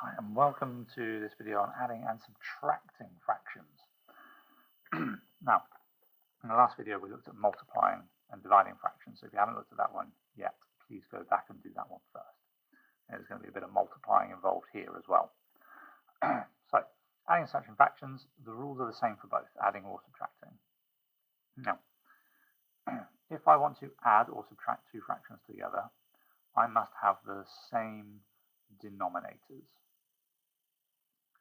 Hi, and welcome to this video on adding and subtracting fractions. Now, in the last video we looked at multiplying and dividing fractions, so if you haven't looked at that one yet, please go back and do that one first. There's going to be a bit of multiplying involved here as well. So, adding and subtracting fractions, the rules are the same for both, adding or subtracting. Now, if I want to add or subtract two fractions together, I must have the same denominators.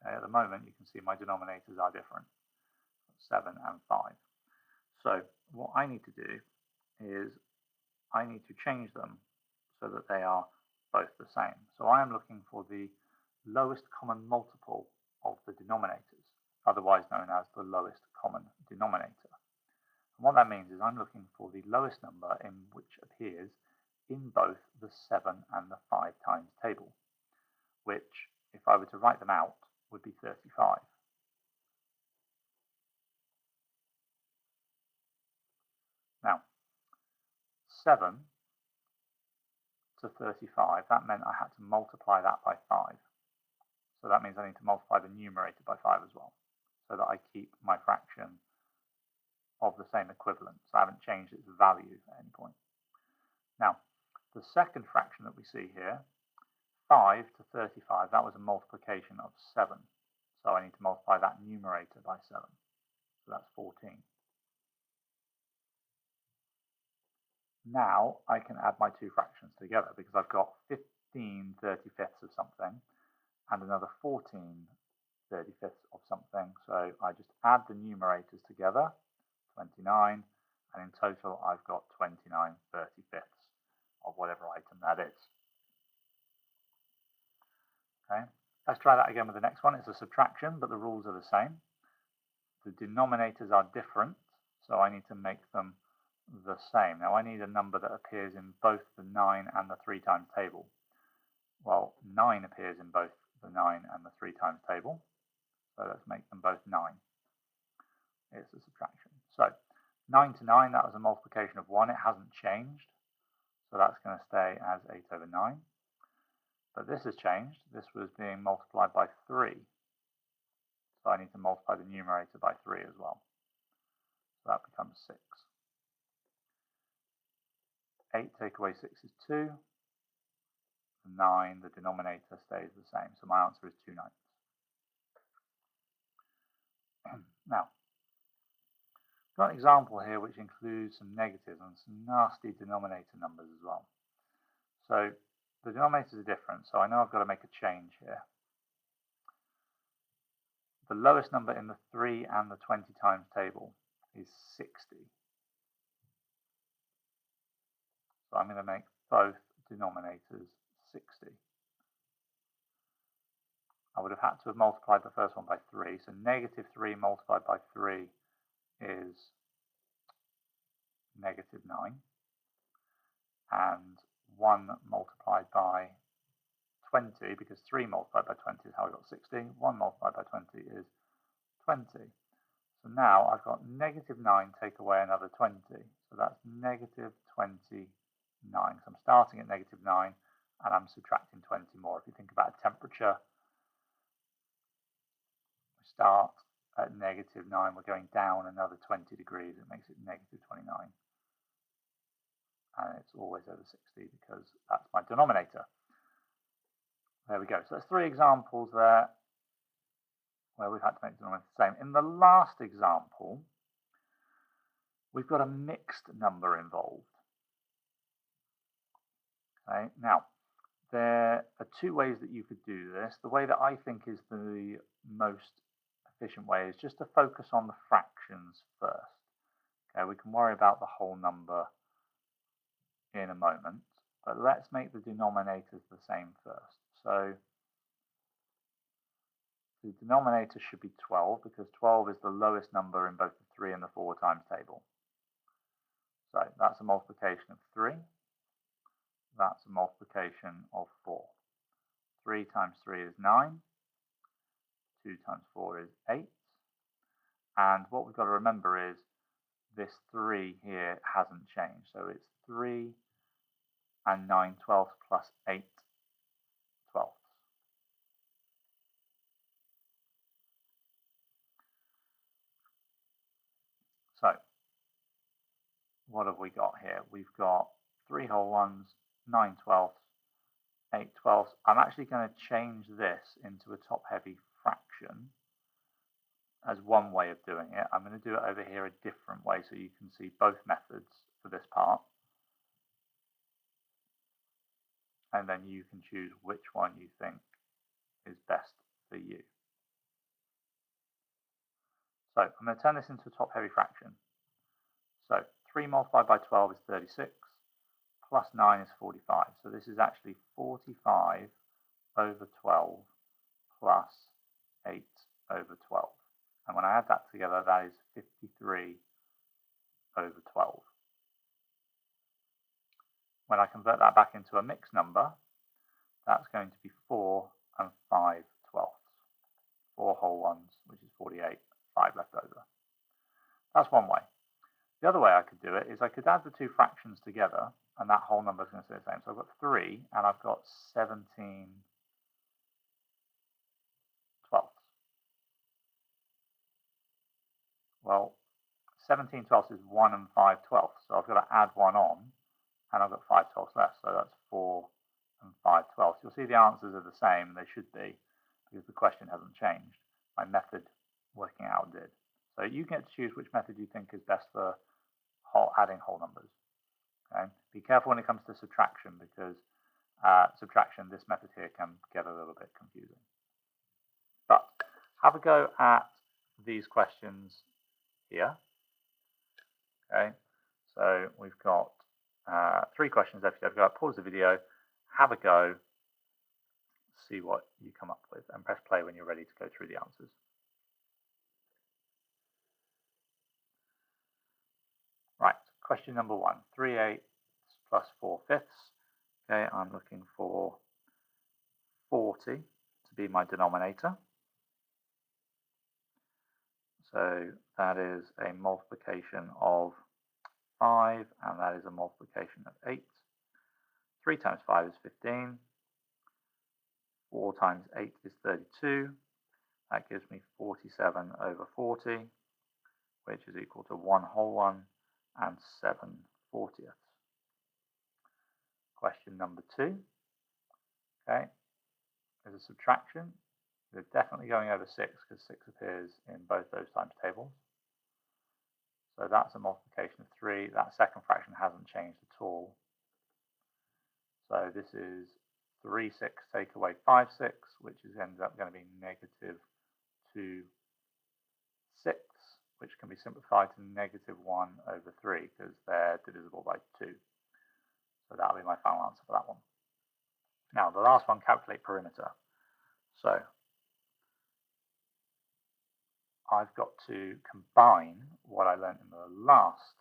Okay, at the moment, you can see my denominators are different, 7 and 5. So what I need to do is I need to change them so that they are both the same. So I am looking for the lowest common multiple of the denominators, otherwise known as the lowest common denominator. And what that means is I'm looking for the lowest number in which appears in both the 7 and the 5 times table, which, if I were to write them out, would be 35. Now, 7 to 35, that meant I had to multiply that by 5. So that means I need to multiply the numerator by 5 as well, so that I keep my fraction of the same equivalent. So I haven't changed its value at any point. Now, the second fraction that we see here, 5 to 35, that was a multiplication of 7. So I need to multiply that numerator by 7. So that's 14. Now I can add my two fractions together because I've got 15 35ths of something and another 14 35ths of something. So I just add the numerators together, 29, and in total I've got 29 35ths of whatever item that is. Okay, let's try that again with the next one. It's a subtraction, but the rules are the same. The denominators are different, so I need to make them the same. Now I need a number that appears in both the 9 and the 3 times table. Well, 9 appears in both the 9 and the 3 times table, so let's make them both 9. It's a subtraction. So 9 to 9, that was a multiplication of 1. It hasn't changed, so that's going to stay as 8 over 9. But this has changed. This was being multiplied by 3. So I need to multiply the numerator by 3 as well. So that becomes 6. 8 take away 6 is 2. 9, the denominator stays the same. So my answer is 2/9. Now, I've got an example here which includes some negatives and some nasty denominator numbers as well. So the denominators are different, so I know I've got to make a change here. The lowest number in the 3 and the 20 times table is 60. So I'm going to make both denominators 60. I would have had to have multiplied the first one by 3, so negative 3 multiplied by 3 is negative 9, and 1 multiplied by 20, because 3 multiplied by 20 is how I got 60, 1 multiplied by 20 is 20. So now I've got negative 9 take away another 20, so that's negative 29. So I'm starting at negative 9 and I'm subtracting 20 more. If you think about a temperature, we start at negative 9, we're going down another 20 degrees, it makes it negative 29. And it's always over 60 because that's my denominator. There we go. So that's 3 examples there where we've had to make the denominator the same. In the last example, we've got a mixed number involved. Okay, now, there are 2 ways that you could do this. The way that I think is the most efficient way is just to focus on the fractions first. Okay, we can worry about the whole number in a moment, but let's make the denominators the same first. So the denominator should be 12 because 12 is the lowest number in both the 3 and the 4 times table. So that's a multiplication of 3. That's a multiplication of 4. 3 times 3 is 9. 2 times 4 is 8. And what we've got to remember is this 3 here hasn't changed. So it's 3 and 9 twelfths plus 8 twelfths. what have we got here? We've got 3 whole ones, 9/12, 8/12. I'm actually going to change this into a top-heavy fraction as one way of doing it. I'm going to do it over here a different way so you can see both methods for this part. And then you can choose which one you think is best for you. So I'm going to turn this into a top-heavy fraction. So 3 multiplied by 12 is 36, plus 9 is 45. So this is actually 45 over 12 plus 8 over 12. And when I add that together, that is 53 over 12. When I convert that back into a mixed number, that's going to be 4 and 5/12. 4 whole ones, which is 48, 5 left over. That's one way. The other way I could do it is I could add the two fractions together, and that whole number is going to stay the same. So I've got 3, and I've got 17/12. Well, 17/12 is 1 and 5/12, so I've got to add 1 on, and I've got 5/12 left, so that's 4 and 5/12. You'll see the answers are the same, they should be, because the question hasn't changed. My method working out did. So you get to choose which method you think is best for adding whole numbers. Okay? Be careful when it comes to subtraction, because subtraction, this method here, can get a little bit confusing. But have a go at these questions here. Okay, so we've got 3 questions left. You've got to pause the video, have a go, see what you come up with, and press play when you're ready to go through the answers. Right, question number 1, 3/8 plus 4/5. Okay, I'm looking for 40 to be my denominator. So that is a multiplication of 5, and that is a multiplication of 8. 3 times 5 is 15. 4 times 8 is 32. That gives me 47 over 40, which is equal to 1 whole one and 7/40. Question number 2. Okay, there's a subtraction. We're definitely going over 6 because 6 appears in both those times tables. So that's a multiplication of 3. That second fraction hasn't changed at all. So this is 3/6 take away 5/6, which ends up going to be negative 2/6, which can be simplified to negative 1 over 3 because they're divisible by 2. So that'll be my final answer for that one. Now, the last one, calculate perimeter. So I've got to combine what I learned in the last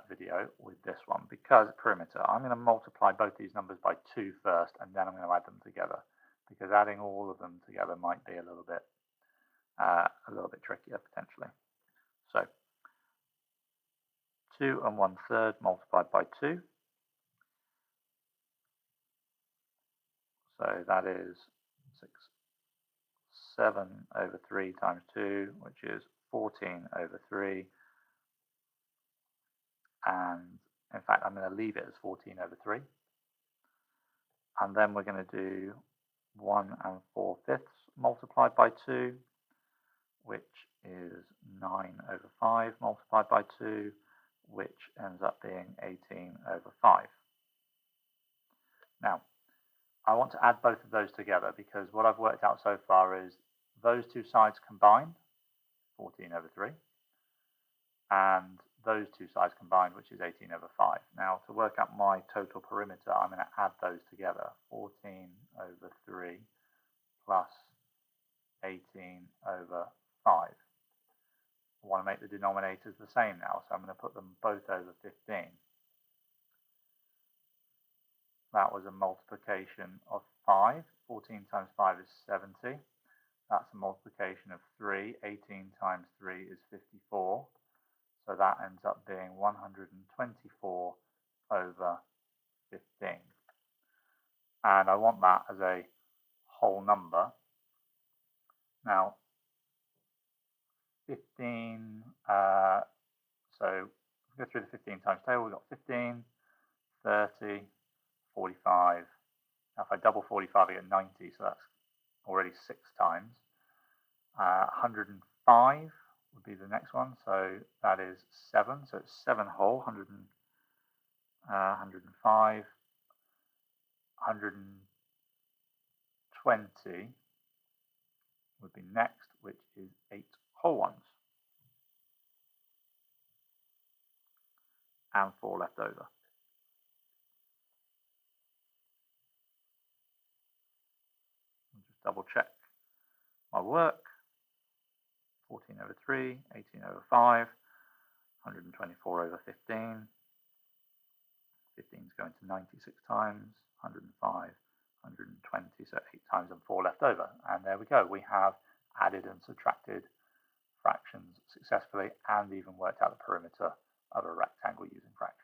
video with this one, because perimeter, I'm going to multiply both these numbers by 2 first, and then I'm going to add them together, because adding all of them together might be a little bit trickier potentially. So 2 1/3 multiplied by 2. So that is 7 over 3 times 2, which is 14 over 3. And in fact, I'm going to leave it as 14 over 3. And then we're going to do 1 4/5 multiplied by 2, which is 9 over 5 multiplied by 2, which ends up being 18 over 5. Now, I want to add both of those together, because what I've worked out so far is those two sides combined, 14 over 3, and those two sides combined, which is 18 over 5. Now, to work out my total perimeter, I'm going to add those together. 14 over 3 plus 18 over 5. I want to make the denominators the same now, so I'm going to put them both over 15. That was a multiplication of 5. 14 times 5 is 70. That's a multiplication of 3. 18 times 3 is 54. So that ends up being 124 over 15. And I want that as a whole number. Now, 15, so Go through the 15 times table. We've got 15, 30, 45. Now if I double 45, I get 90, so that's already 6 times. 105 would be the next one, so that is 7. So it's 7 whole, 105, 120 would be next, which is 8 whole ones. And 4 left over. I'll just double check my work. 14 over 3, 18 over 5, 124 over 15. 15 is going to 96 times, 105, 120, so 8 times and 4 left over. And there we go. We have added and subtracted fractions successfully and even worked out the perimeter of a rectangle using fractions.